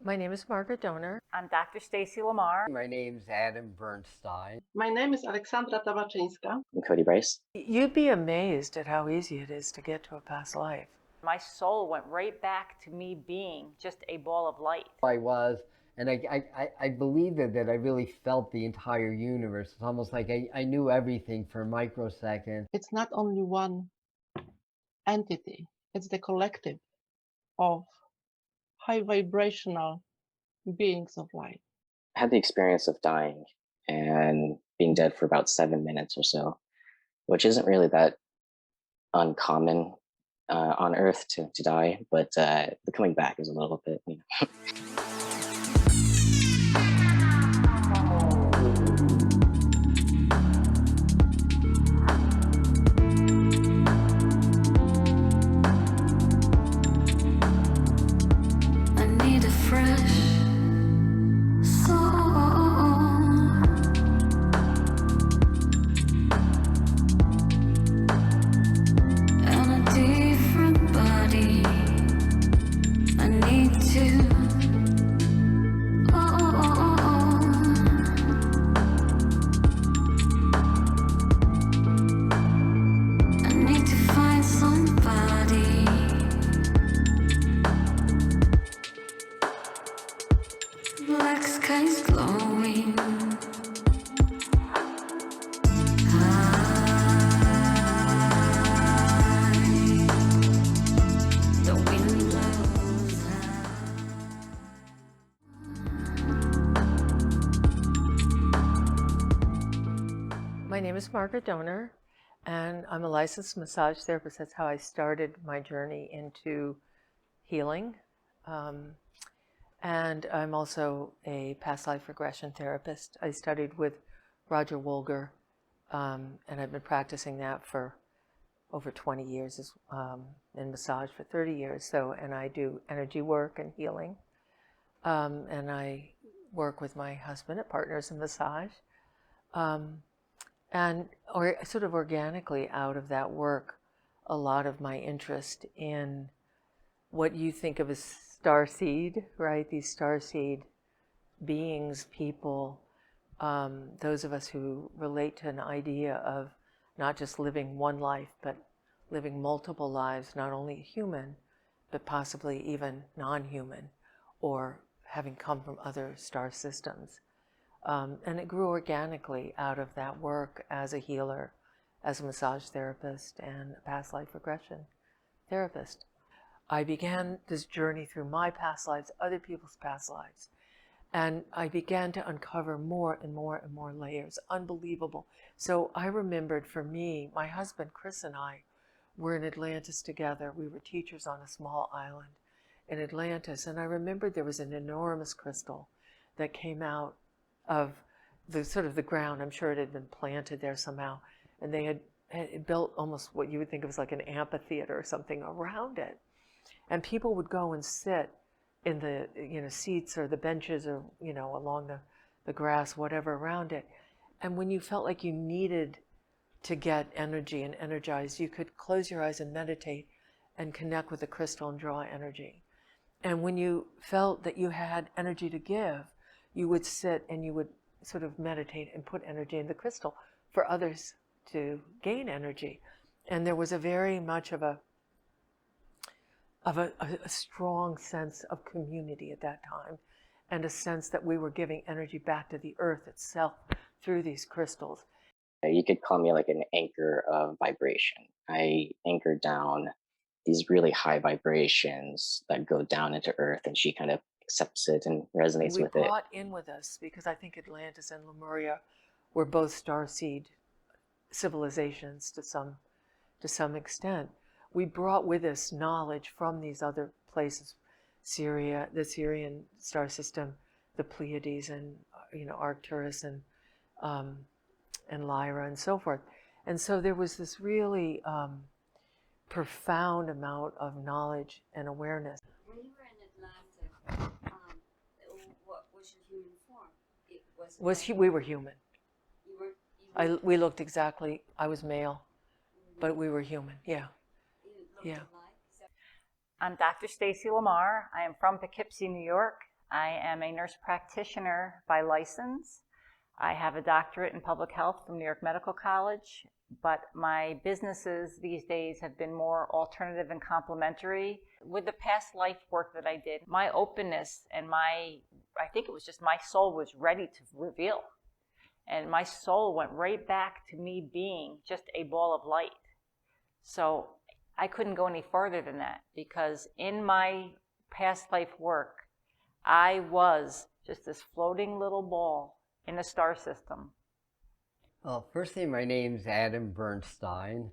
My name is Margaret Donor. I'm Dr. Stacy Lamar. My name's Adam Bernstein. My name is Aleksandra Tabaczyńska. I'm Cody Bryce. You'd be amazed at how easy it is to get to a past life. My soul went right back to me being just a ball of light. I was, and I believed that I really felt the entire universe. It's almost like I knew everything for a microsecond. It's not only one entity, it's the collective of high vibrational beings of light. I had the experience of dying and being dead for about 7 minutes or so, which isn't really that uncommon on Earth to die, but the coming back is a little bit, Black skies glowing. The wind blows My name is Margaret Donor, and I'm a licensed massage therapist. That's how I started my journey into healing. And I'm also a past life regression therapist. I studied with Roger Wolger, and I've been practicing that for over 20 years, in massage for 30 years. And I do energy work and healing. And I work with my husband at Partners in Massage. Or sort of organically out of that work, a lot of my interest in what you think of as starseed, right? These starseed beings, people, those of us who relate to an idea of not just living one life, but living multiple lives, not only human, but possibly even non-human, or having come from other star systems. And it grew organically out of that work as a healer, as a massage therapist, and a past life regression therapist. I began this journey through my past lives, other people's past lives, and I began to uncover more and more and more layers. Unbelievable. So I remembered, for me, my husband Chris and I were in Atlantis together. We were teachers on a small island in Atlantis, and I remembered there was an enormous crystal that came out of the sort of the ground. I'm sure it had been planted there somehow, and they had built almost what you would think of as like an amphitheater or something around it. And people would go and sit in the seats or the benches or along the grass, whatever around it. And when you felt like you needed to get energy and energized, you could close your eyes and meditate and connect with the crystal and draw energy. And when you felt that you had energy to give, you would sit and you would sort of meditate and put energy in the crystal for others to gain energy. And there was a very much of a strong sense of community at that time, and a sense that we were giving energy back to the earth itself through these crystals. You could call me like an anchor of vibration. I anchor down these really high vibrations that go down into Earth, and she kind of accepts it and resonates with it. We brought in with us, because I think Atlantis and Lemuria were both starseed civilizations to some extent. We brought with us knowledge from these other places, Syria, the Syrian star system, the Pleiades, and Arcturus, and Lyra, and so forth. And so there was this really profound amount of knowledge and awareness. When you were in Atlanta, what was your human form? We were human. You were We looked exactly. I was male, but we were human. Yeah. you looked Yeah. alike? I'm Dr. Stacy Lamar. I am from Poughkeepsie, New York. I am a nurse practitioner by license. I have a doctorate in public health from New York Medical College, but my businesses these days have been more alternative and complementary. With the past life work that I did, my openness and I think it was just my soul was ready to reveal. And my soul went right back to me being just a ball of light. So I couldn't go any further than that, because in my past life work, I was just this floating little ball in a star system. Well, firstly, my name's Adam Bernstein,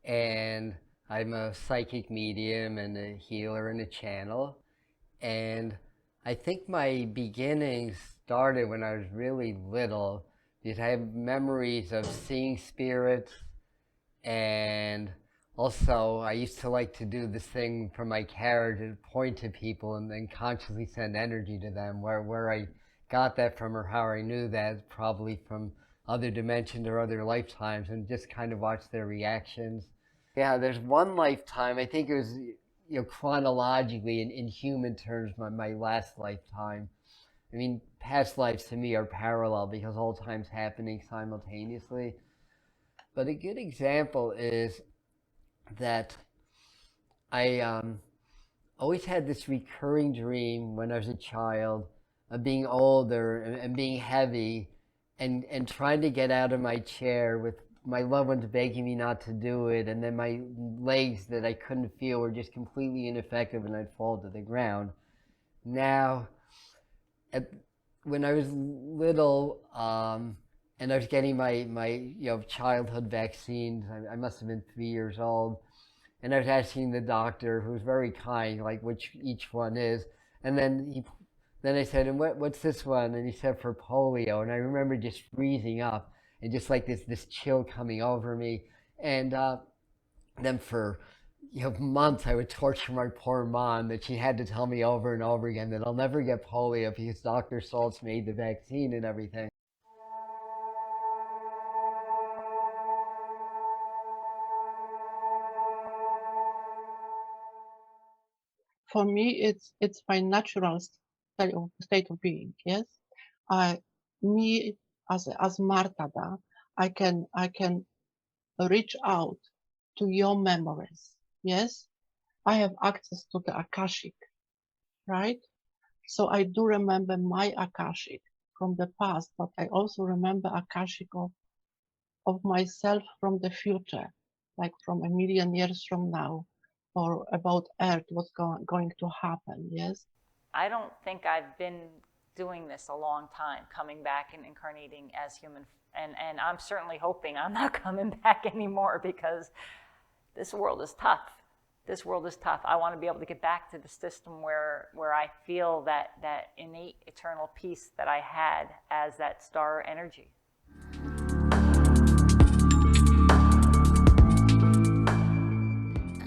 and I'm a psychic medium and a healer and a channel. And I think my beginnings started when I was really little, because I have memories of seeing spirits, and also I used to like to do this thing from my carriage and point to people and then consciously send energy to them. Where I got that from or how I knew that, probably from other dimensions or other lifetimes, and just kind of watch their reactions. Yeah, there's one lifetime, I think it was, chronologically in human terms, my last lifetime. I mean, past lives to me are parallel because all time's happening simultaneously. But a good example is that I always had this recurring dream when I was a child of being older and being heavy and trying to get out of my chair with my loved ones begging me not to do it, and then my legs that I couldn't feel were just completely ineffective and I'd fall to the ground. Now, when I was little, and I was getting my childhood vaccines, I must have been 3 years old, and I was asking the doctor, who was very kind, like which each one is, and then I said, and what's this one? And he said, for polio. And I remember just freezing up and just like this chill coming over me. And then for months I would torture my poor mom that she had to tell me over and over again that I'll never get polio because Dr. Saltz made the vaccine and everything. For me, it's my natural state of being. Yes, me as Marta, I can reach out to your memories. Yes, I have access to the Akashic, right? So I do remember my Akashic from the past, but I also remember Akashic of myself from the future, like from a million years from now, or about Earth, what's going to happen. Yes. I don't think I've been doing this a long time, coming back and incarnating as human. And I'm certainly hoping I'm not coming back anymore, because this world is tough. This world is tough. I want to be able to get back to the system where I feel that innate eternal peace that I had as that star energy.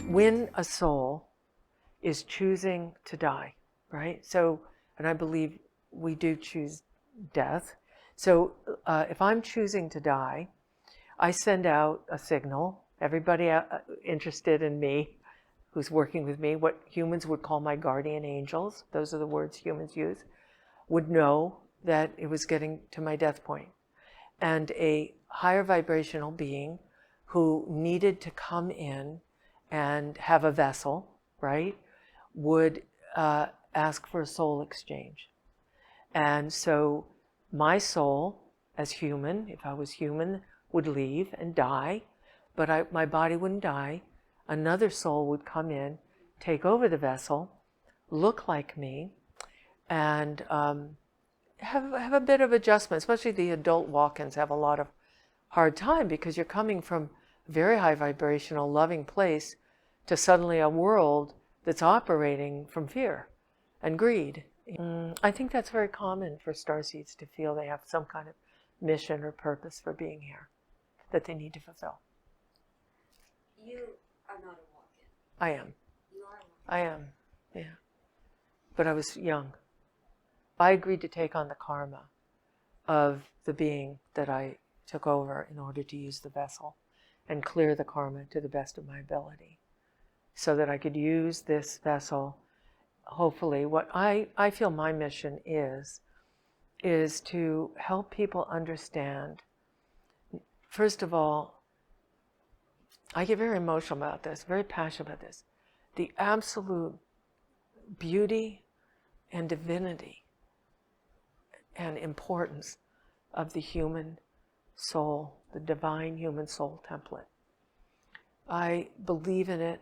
When a soul is choosing to die, right? So, and I believe we do choose death. So if I'm choosing to die, I send out a signal. Everybody interested in me, who's working with me, what humans would call my guardian angels, those are the words humans use, would know that it was getting to my death point. And a higher vibrational being who needed to come in and have a vessel, right, would ask for a soul exchange. And so my soul, as human, if I was human, would leave and die, but my body wouldn't die. Another soul would come in, take over the vessel, look like me, and have a bit of adjustment. Especially the adult walk-ins have a lot of hard time, because you're coming from a very high vibrational, loving place to suddenly a world that's operating from fear and greed. I think that's very common for starseeds to feel they have some kind of mission or purpose for being here that they need to fulfill. You are not a walk-in. I am. You are a walk-in. I am, yeah. But I was young. I agreed to take on the karma of the being that I took over in order to use the vessel and clear the karma to the best of my ability, so that I could use this vessel hopefully, what I feel my mission is to help people understand, first of all, I get very emotional about this, very passionate about this, the absolute beauty and divinity and importance of the human soul, the divine human soul template. I believe in it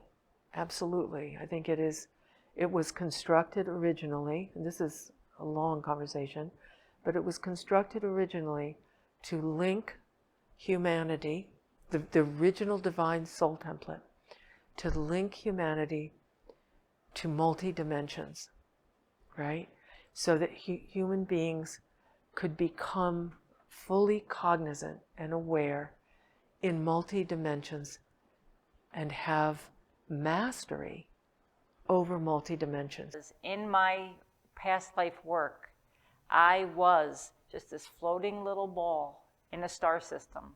absolutely. I think it was constructed originally, and this is a long conversation, but it was constructed originally to link humanity, the original divine soul template, to link humanity to multi-dimensions, right? So that human beings could become fully cognizant and aware in multi-dimensions and have mastery over multi-dimensions. In my past life work, I was just this floating little ball in a star system.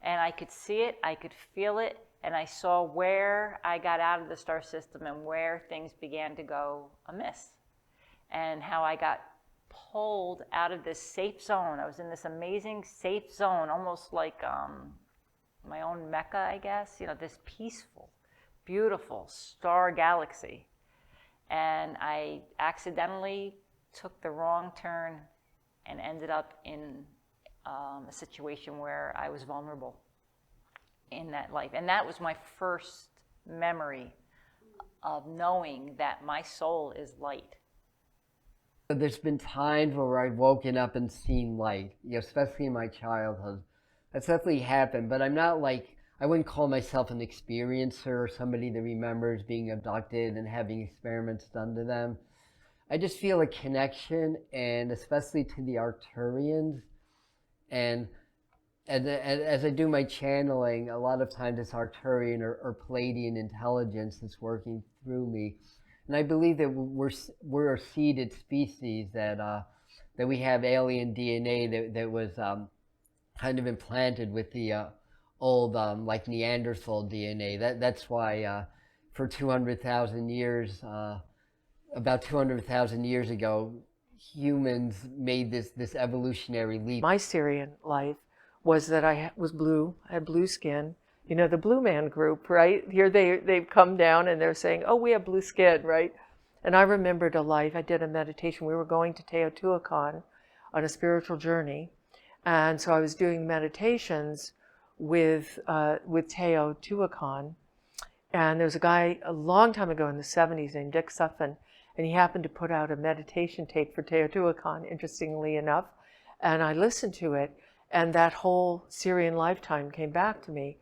And I could see it, I could feel it, and I saw where I got out of the star system and where things began to go amiss. And how I got pulled out of this safe zone. I was in this amazing safe zone, almost like my own Mecca, I guess, this peaceful, beautiful star galaxy. And I accidentally took the wrong turn and ended up in a situation where I was vulnerable in that life. And that was my first memory of knowing that my soul is light. There's been times where I've woken up and seen light, especially in my childhood. That's definitely happened, but I'm not I wouldn't call myself an experiencer or somebody that remembers being abducted and having experiments done to them. I just feel a connection, and especially to the Arcturians. And as I do my channeling, a lot of times it's Arcturian or Palladian intelligence that's working through me. And I believe that we're a seeded species, that we have alien DNA that was kind of implanted with the old Neanderthal DNA. That's why for 200,000 years, about 200,000 years ago, humans made this evolutionary leap. My Syrian life was that I was blue, I had blue skin. The Blue Man Group, right? Here they've come down and they're saying, oh, we have blue skin, right? And I remembered a life, I did a meditation. We were going to Teotihuacan on a spiritual journey. And so I was doing meditations with Teotihuacan. And there was a guy a long time ago in the 70s named Dick Suffin, and he happened to put out a meditation tape for Teotihuacan, interestingly enough. And I listened to it, and that whole Syrian lifetime came back to me.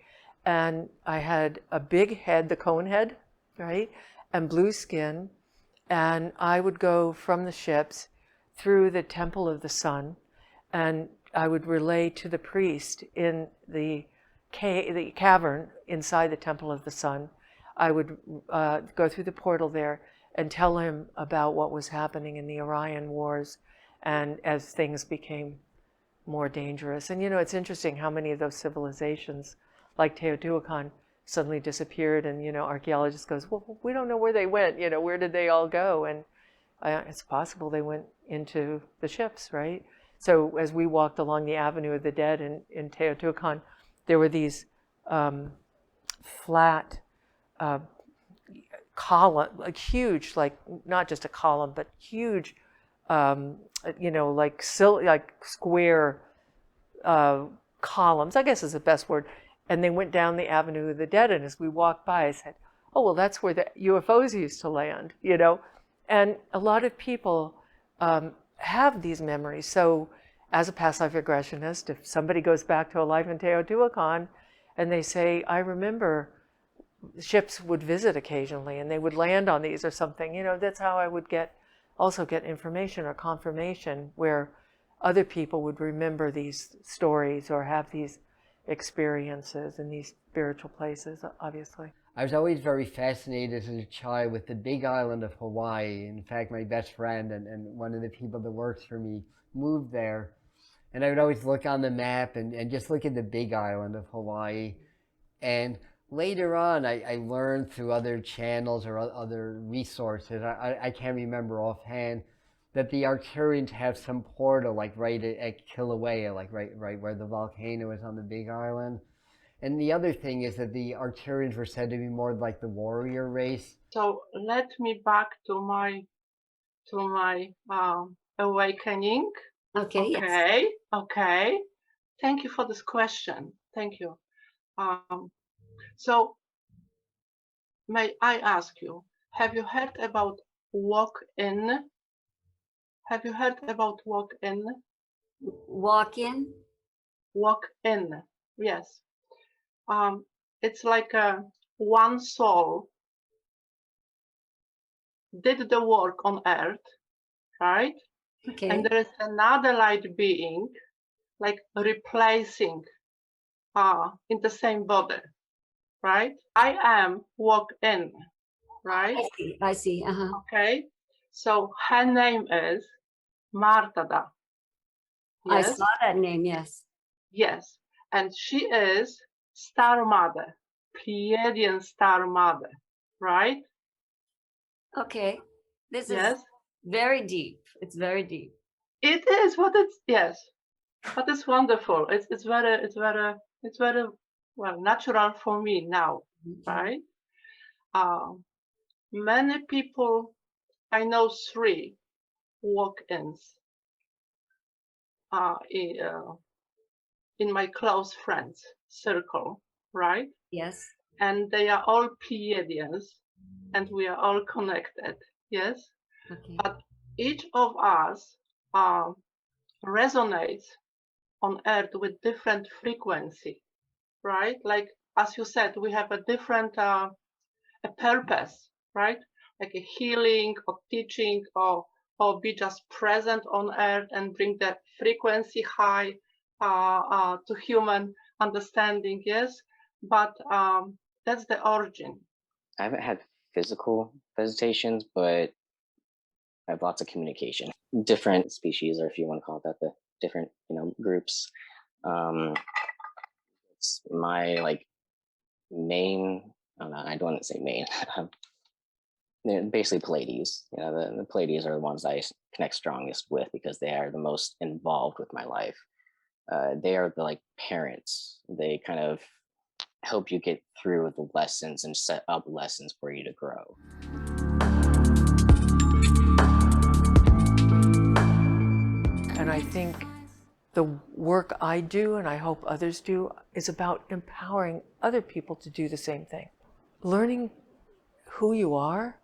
And I had a big head, the cone head, right? And blue skin. And I would go from the ships through the Temple of the Sun, and I would relay to the priest in the cavern inside the Temple of the Sun. I would go through the portal there and tell him about what was happening in the Orion Wars, and as things became more dangerous. And it's interesting how many of those civilizations, like Teotihuacan, suddenly disappeared, and archaeologists goes, well, we don't know where they went, where did they all go? And it's possible they went into the ships, right? So as we walked along the Avenue of the Dead in Teotihuacan, there were these flat column, huge, not just a column, but huge, square columns, I guess is the best word. And they went down the Avenue of the Dead, and as we walked by, I said, oh, well, that's where the UFOs used to land, And a lot of people have these memories. So as a past life regressionist, if somebody goes back to a life in Teotihuacan and they say, I remember ships would visit occasionally and they would land on these or something, that's how I would also get information or confirmation where other people would remember these stories or have these experiences in these spiritual places, obviously. I was always very fascinated as a child with the big island of Hawaii. In fact, my best friend and one of the people that works for me moved there. And I would always look on the map and just look at the big island of Hawaii. And Later on, I learned through other channels or other resources, I can't remember offhand, that the Arcturians have some portal like right at Kilauea, like right where the volcano is on the Big Island. And the other thing is that the Arcturians were said to be more like the warrior race. So let me back to my awakening. Okay, yes. Okay, okay. Thank you for this question. Thank you. So may I ask you, have you heard about walk-in? Have you heard about walk-in? Walk in. Walk-in, yes. It's like one soul did the work on earth, right? Okay. And there is another light being like replacing in the same body, right? I am walk in, right? I see. I see. Uh-huh. Okay. So her name is Martada. I Yes. saw that name, yes. Yes. And she is Star Mother, Pleiadian Star Mother, right? Okay. This Yes. is very deep. It's very deep. It is what it's yes. But it's wonderful. It's very well natural for me now, right? Many people, I know 3 walk-ins in my close friends circle, right? Yes. And they are all Pleiadians, and we are all connected, yes? Okay. But each of us resonates on Earth with different frequency, right? Like, as you said, we have a different a purpose, right? Like a healing or teaching or be just present on earth and bring the frequency high to human understanding, yes? But that's the origin. I haven't had physical visitations, but I have lots of communication. Different species, or if you want to call it that, the different groups. It's my like main. I don't want to say main. They're basically Pleiades. The Pleiades are the ones I connect strongest with because they are the most involved with my life. They are the like parents. They kind of help you get through the lessons and set up lessons for you to grow. And I think the work I do, and I hope others do, is about empowering other people to do the same thing. Learning who you are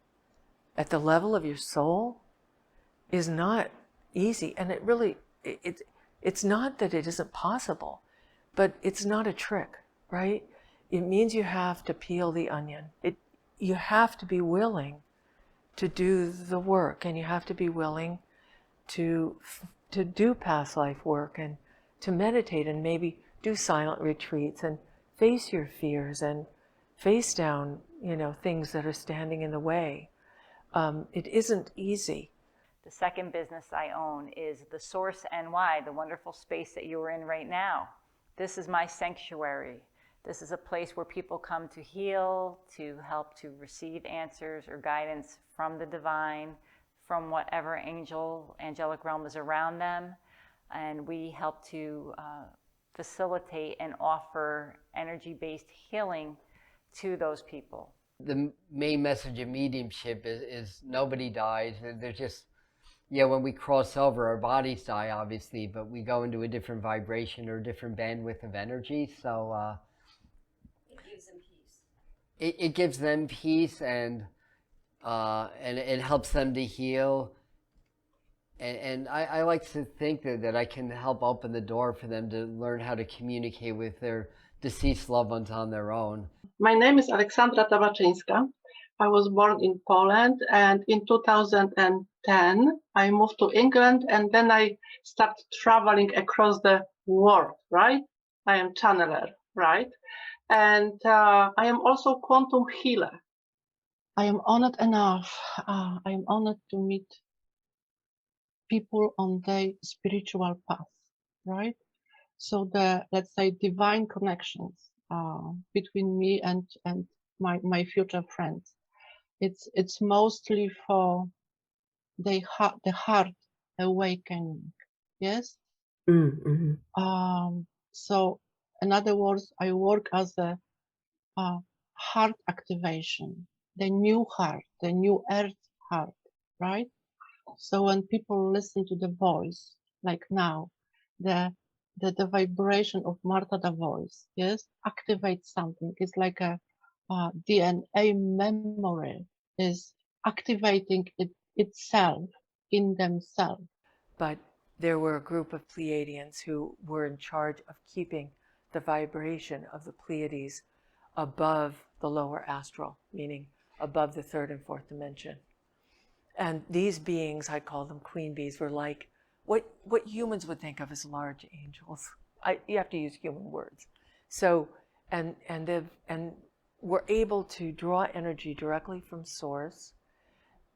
at the level of your soul is not easy. And it's not that it isn't possible, but it's not a trick, right? It means you have to peel the onion. You have to be willing to do the work, and you have to be willing to do past life work and to meditate and maybe do silent retreats and face your fears and face down, things that are standing in the way. It isn't easy. The second business I own is the Source NY, the wonderful space that you are in right now. This is my sanctuary. This is a place where people come to heal, to help to receive answers or guidance from the divine, from whatever angelic realm is around them. And we help to facilitate and offer energy-based healing to those people. The main message of mediumship is nobody dies. There's just, when we cross over, our bodies die, obviously, but we go into a different vibration or a different bandwidth of energy. So It gives them peace. it gives them peace, and it helps them to heal. And I like to think that I can help open the door for them to learn how to communicate with their deceased loved ones on their own. My name is Aleksandra Tabaczyńska. I was born in Poland, and in 2010 I moved to England, and then I started traveling across the world, right? I am channeler, right? And I am also quantum healer. I am honored enough. I am honored to meet people on their spiritual path, right? So the, let's say, divine connections between me and my future friends. It's mostly for the heart awakening. Yes. Mm-hmm. So in other words, I work as a heart activation, the new heart, the new earth heart, right? So when people listen to the voice, like now, the the vibration of Marta, the voice, yes, activates something. It's like a DNA memory is activating itself in themselves. But there were a group of Pleiadians who were in charge of keeping the vibration of the Pleiades above the lower astral, meaning above the third and fourth dimension. And these beings, I call them queen bees, were like what humans would think of as large angels. You have to use human words. So, and were able to draw energy directly from source,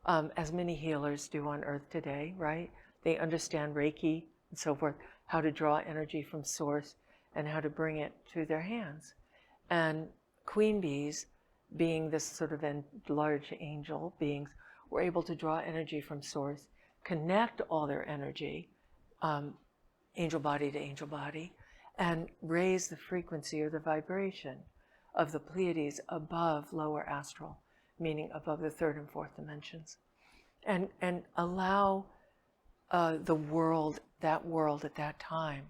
as many healers do on Earth today, right? They understand Reiki and so forth, how to draw energy from source and how to bring it to their hands. And queen bees, being this sort of large angel beings, were able to draw energy from source, connect all their energy, angel body to angel body, and raise the frequency or the vibration of the Pleiades above lower astral, meaning above the third and fourth dimensions, and allow the world at that time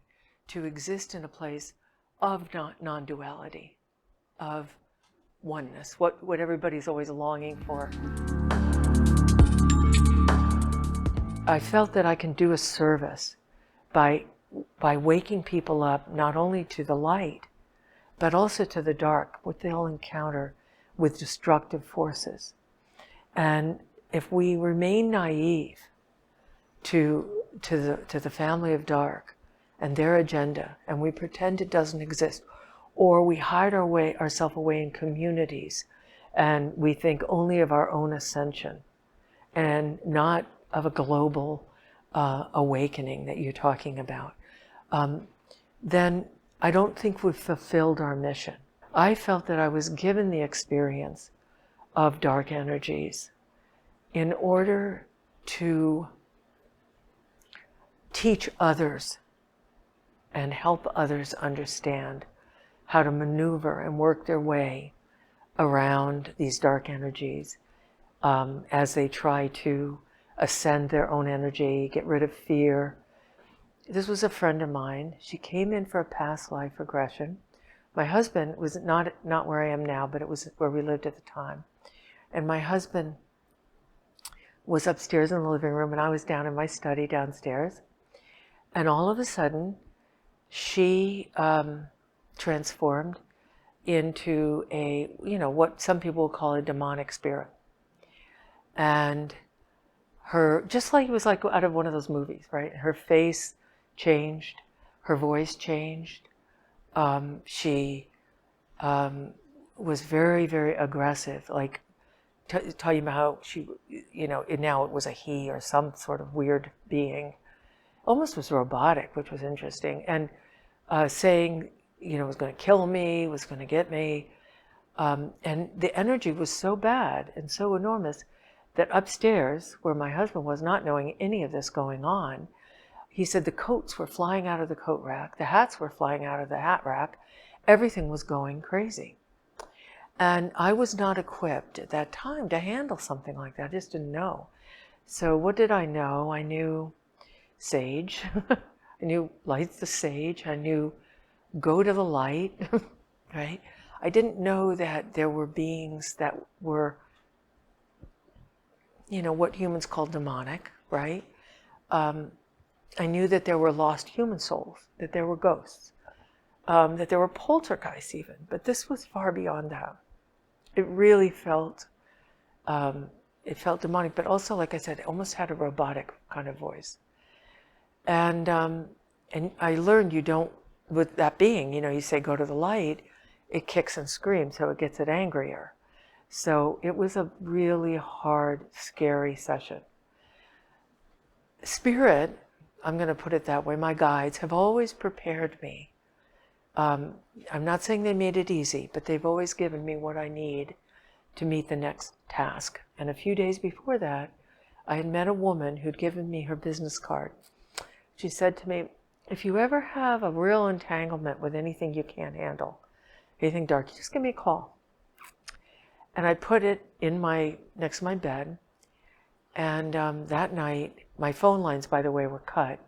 to exist in a place of non-duality, of oneness, what everybody's always longing for. I felt that I can do a service by waking people up not only to the light, but also to the dark, what they'll encounter with destructive forces. And if we remain naive to the family of dark and their agenda, and we pretend it doesn't exist, or we hide ourselves away in communities, and we think only of our own ascension and not of a global awakening that you're talking about, then I don't think we've fulfilled our mission. I felt that I was given the experience of dark energies in order to teach others and help others understand how to maneuver and work their way around these dark energies as they try to ascend their own energy, get rid of fear. This was a friend of mine. She came in for a past life regression. My husband was not where I am now, but it was where we lived at the time. And my husband was upstairs in the living room, and I was down in my study downstairs. And all of a sudden, she transformed into a, what some people would call a demonic spirit. And her, just like it was like out of one of those movies, right? Her face changed, her voice changed. She was very, very aggressive, like talking about how she, now it was a he or some sort of weird being. Almost was robotic, which was interesting. And saying, was going to kill me, was going to get me. And the energy was so bad and so enormous that upstairs, where my husband was, not knowing any of this going on, he said the coats were flying out of the coat rack, the hats were flying out of the hat rack, everything was going crazy. And I was not equipped at that time to handle something like that. I just didn't know. So what did I know? I knew sage. I knew light the sage. I knew go to the light, right? I didn't know that there were beings that were, what humans call demonic, right? I knew that there were lost human souls, that there were ghosts, that there were poltergeists even, but this was far beyond that. It really felt, demonic, but also, like I said, it almost had a robotic kind of voice. And I learned you don't, with that being, you say go to the light, it kicks and screams, so it gets it angrier. So it was a really hard, scary session. Spirit, I'm going to put it that way, my guides have always prepared me I'm not saying they made it easy, but they've always given me what I need to meet the next task. And a few days before that, I had met a woman who'd given me her business card. She said to me, if you ever have a real entanglement with anything you can't handle, anything dark, just give me a call. And I put it in next to my bed. And that night, my phone lines, by the way, were cut.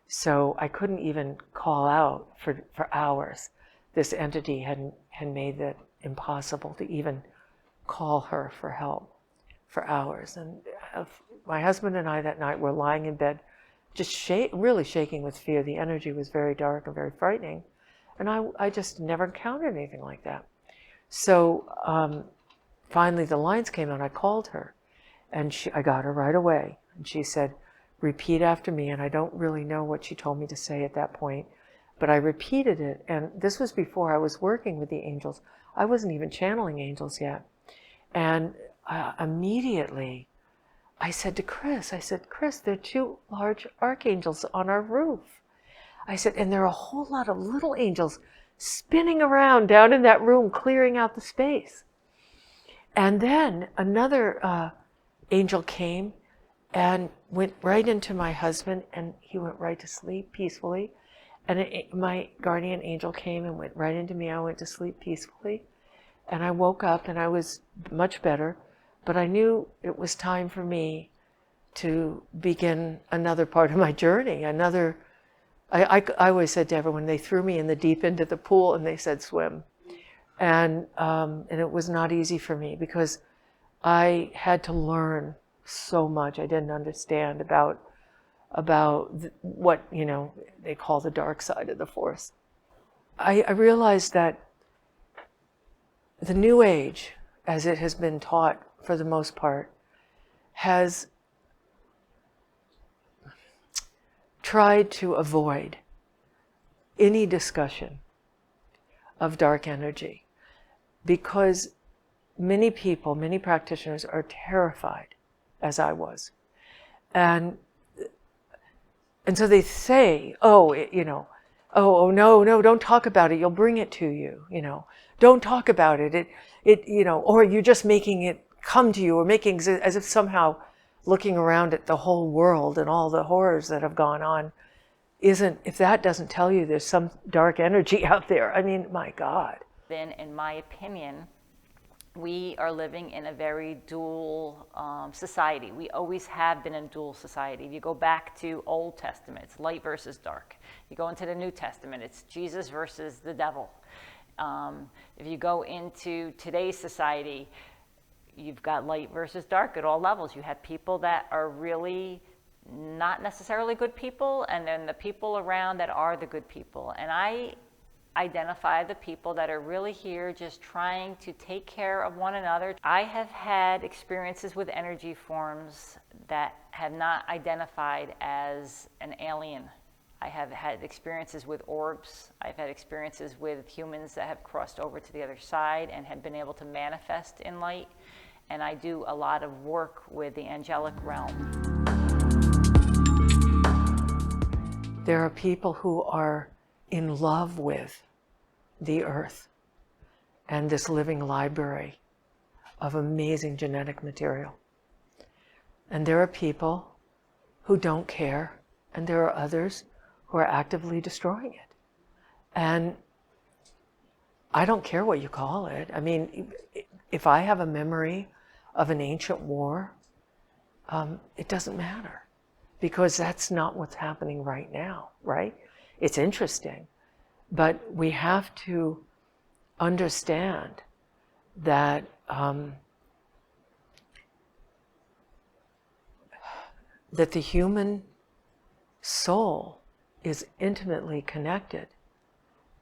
So I couldn't even call out for hours. This entity had made it impossible to even call her for help for hours. And my husband and I that night were lying in bed, just really shaking with fear. The energy was very dark and very frightening. And I just never encountered anything like that. So finally the lines came out. I called her, and I got her right away. And she said, repeat after me. And I don't really know what she told me to say at that point, but I repeated it. And this was before I was working with the angels. I wasn't even channeling angels yet. And immediately I said to Chris, there are 2 large archangels on our roof. I said, and there are a whole lot of little angels spinning around down in that room, clearing out the space. And then another angel came and went right into my husband, and he went right to sleep peacefully. And my guardian angel came and went right into me. I went to sleep peacefully. And I woke up and I was much better, but I knew it was time for me to begin another part of my journey. I always said to everyone, they threw me in the deep end of the pool and they said swim. And it was not easy for me because I had to learn so much I didn't understand about what, they call the dark side of the Force. I realized that the New Age, as it has been taught for the most part, has tried to avoid any discussion of dark energy because many people, many practitioners are terrified, as I was. And so they say, oh, no, don't talk about it. You'll bring it to you, Don't talk about it. Or you're just making it come to you, or making as if somehow looking around at the whole world and all the horrors that have gone on if that doesn't tell you there's some dark energy out there. I mean, my God. Then, in my opinion, we are living in a very dual society. We always have been in dual society. If you go back to Old Testament, it's light versus dark. You go into the New Testament, it's Jesus versus the devil. If you go into today's society, you've got light versus dark at all levels. You have people that are really not necessarily good people, and then the people around that are the good people. And I identify the people that are really here just trying to take care of one another. I have had experiences with energy forms that have not identified as an alien. I have had experiences with orbs. I've had experiences with humans that have crossed over to the other side and have been able to manifest in light. And I do a lot of work with the angelic realm. There are people who are in love with the earth and this living library of amazing genetic material. And there are people who don't care, and there are others who are actively destroying it. And I don't care what you call it. I mean, if I have a memory of an ancient war, it doesn't matter, because that's not what's happening right now, right? It's interesting, but we have to understand that that the human soul is intimately connected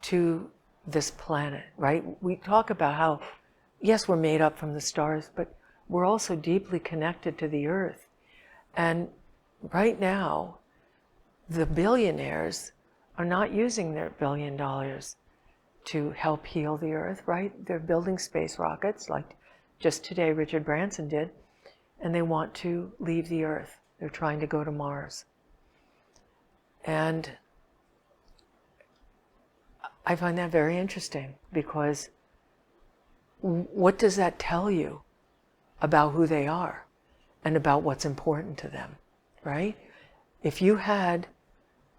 to this planet, right? We talk about how, yes, we're made up from the stars, but we're also deeply connected to the earth. And right now, the billionaires are not using their $1 billion to help heal the earth, right? They're building space rockets, like just today Richard Branson did, and they want to leave the earth. They're trying to go to Mars. And I find that very interesting because what does that tell you about who they are and about what's important to them, right? If you had,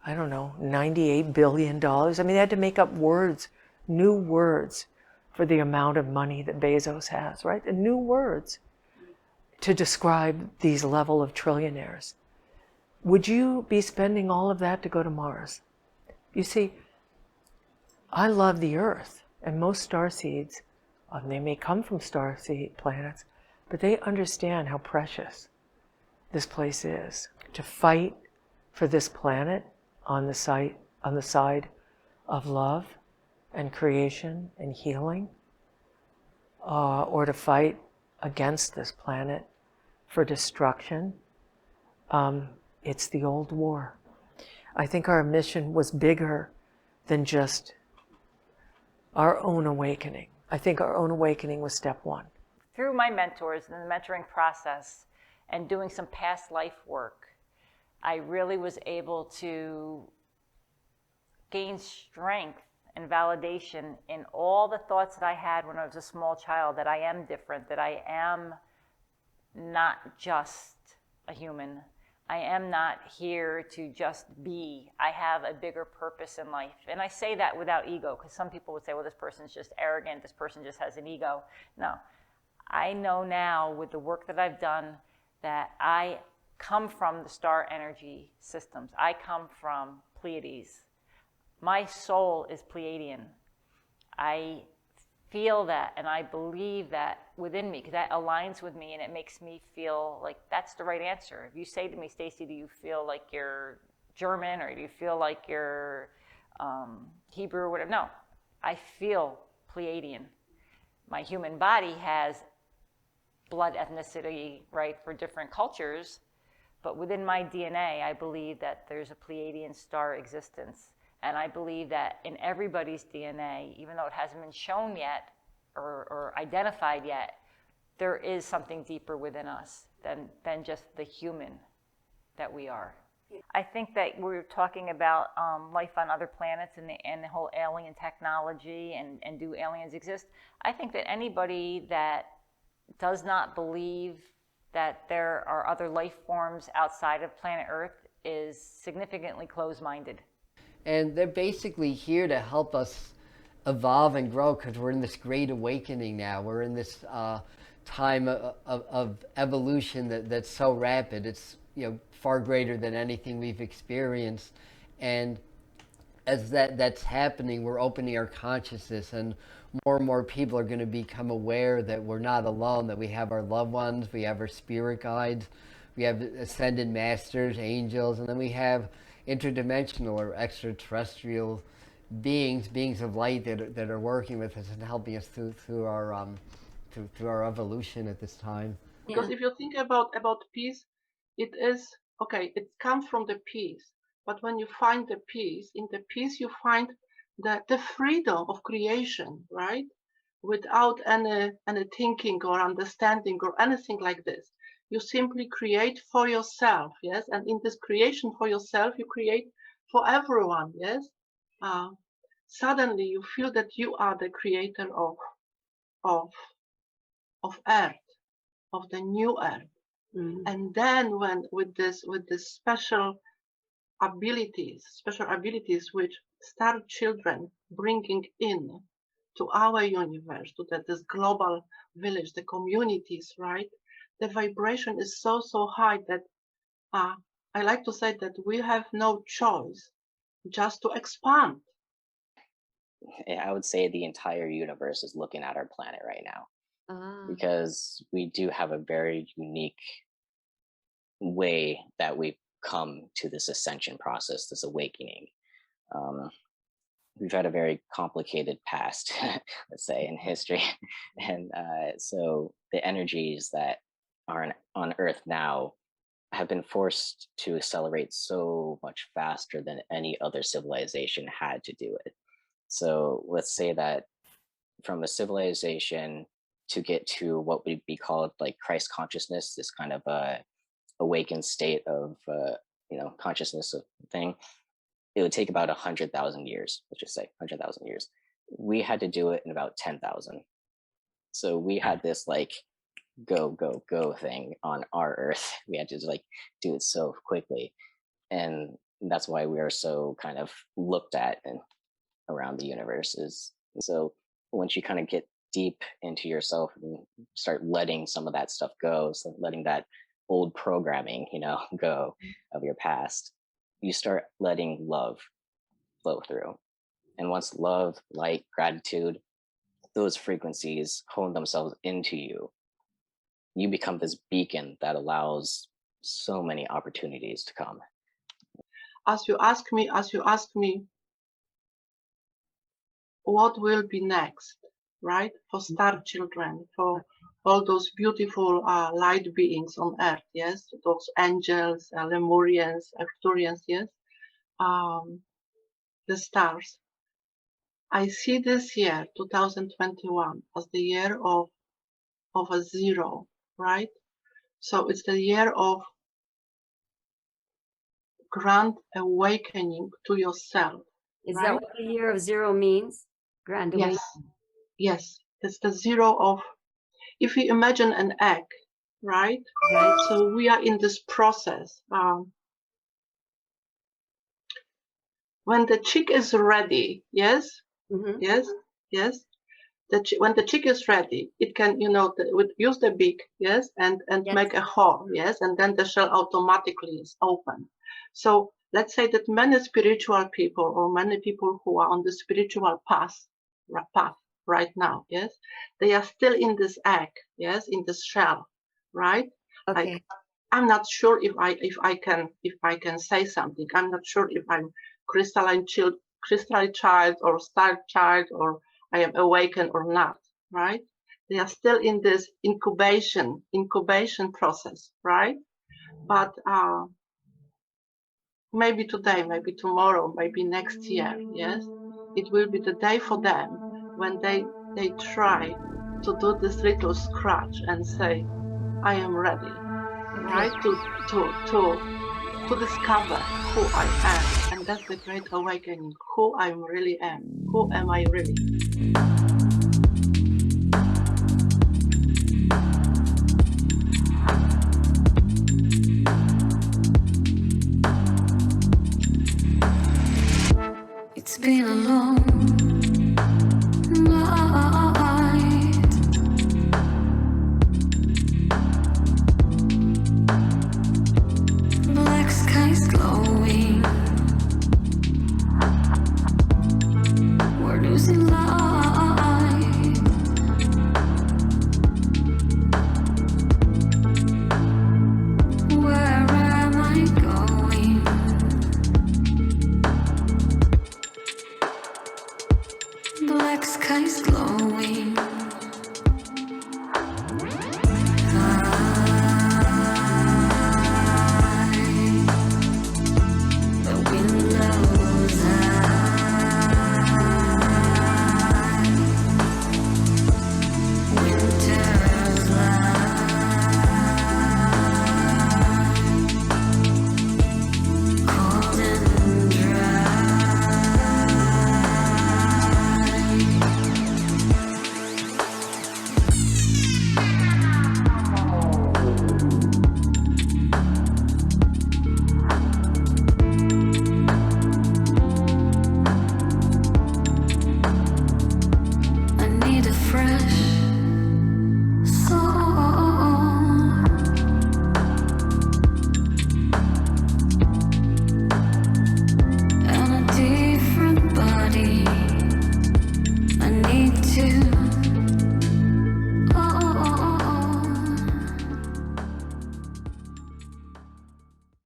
I don't know, $98 billion, I mean, they had to make up words, new words for the amount of money that Bezos has, right? The new words to describe these level of trillionaires. Would you be spending all of that to go to Mars? You see, I love the Earth, and most star seeds, they may come from star seed planets, but they understand how precious this place is. To fight for this planet on the side of love and creation and healing, or to fight against this planet for destruction, it's the old war. I think our mission was bigger than just our own awakening. I think our own awakening was step one. Through my mentors and the mentoring process and doing some past life work, I really was able to gain strength and validation in all the thoughts that I had when I was a small child, that I am different, that I am not just a human. I am not here to just be. I have a bigger purpose in life. And I say that without ego, because some people would say, well, this person's just arrogant, this person just has an ego. No, I know now with the work that I've done that I come from the star energy systems. I come from Pleiades. My soul is Pleiadian. I feel that and I believe that within me, because that aligns with me and it makes me feel like that's the right answer. If you say to me, Stacy, do you feel like you're German, or do you feel like you're Hebrew or whatever? No, I feel Pleiadian. My human body has blood ethnicity, right, for different cultures, but within my DNA, I believe that there's a Pleiadian star existence. And I believe that in everybody's DNA, even though it hasn't been shown yet or identified yet, there is something deeper within us than just the human that we are. I think that we're talking about life on other planets and the whole alien technology and do aliens exist. I think that anybody that does not believe that there are other life forms outside of planet Earth is significantly closed-minded. And they're basically here to help us evolve and grow, because we're in this great awakening now. We're in this time of evolution that's so rapid. It's far greater than anything we've experienced. And as that's happening, we're opening our consciousness, and more people are going to become aware that we're not alone, that we have our loved ones, we have our spirit guides, we have ascended masters, angels, and then we have interdimensional or extraterrestrial beings of light that are working with us and helping us through our evolution at this time. Because if you think about peace, it is okay. It comes from the peace, but when you find the peace, in the peace you find the freedom of creation, right? Without any thinking or understanding or anything like this. You simply create for yourself, yes. And in this creation for yourself, you create for everyone, yes. Suddenly you feel that you are the creator of Earth, of the new Earth. And then when with this special abilities which star children bringing in to our universe, to this global village, the communities, right? The vibration is so high that I like to say that we have no choice just to expand. I would say the entire universe is looking at our planet right now, because we do have a very unique way that we've come to this ascension process, this awakening. We've had a very complicated past, let's say, in history. And so the energies that are on Earth now have been forced to accelerate so much faster than any other civilization had to do it. So let's say that from a civilization to get to what would be called like Christ consciousness, this kind of awakened state of consciousness of thing, it would take about 100,000 years, let's just say 100,000 years. We had to do it in about 10,000. So we had this like go, go, go thing on our Earth. We had to like do it so quickly. And that's why we are so kind of looked at and around the universe is. So once you kind of get deep into yourself and start letting some of that stuff go, so letting that old programming, go of your past, you start letting love flow through. And once love, light, gratitude, those frequencies hone themselves into you, you become this beacon that allows so many opportunities to come. As you ask me, what will be next, right? For star children, for all those beautiful light beings on earth, yes? Those angels, Lemurians, Arcturians, yes? The stars. I see this year, 2021, as the year of a zero, right? So it's the year of grand awakening to yourself. Is right? that what the year of zero means? Grand awakening? Yes. It's the zero of, if you imagine an egg, right? Right. So we are in this process. When the chick is ready, yes, Mm-hmm. yes. When the chick is ready, it can, would use the beak, yes, and Yes. make a hole, yes, and then the shell automatically is open. So let's say that many spiritual people or many people who are on the spiritual path right now, yes, they are still in this egg, yes, in this shell, right? Okay. I'm not sure if I can say something. I'm not sure if I'm crystalline child or star child or I am awakened or not, right? They are still in this incubation process, right? But maybe today, maybe tomorrow, maybe next year, yes, it will be the day for them when they try to do this little scratch and say, I am ready, right? To discover who I am, and that's the great awakening. Who I really am. Who am I really? It's been a long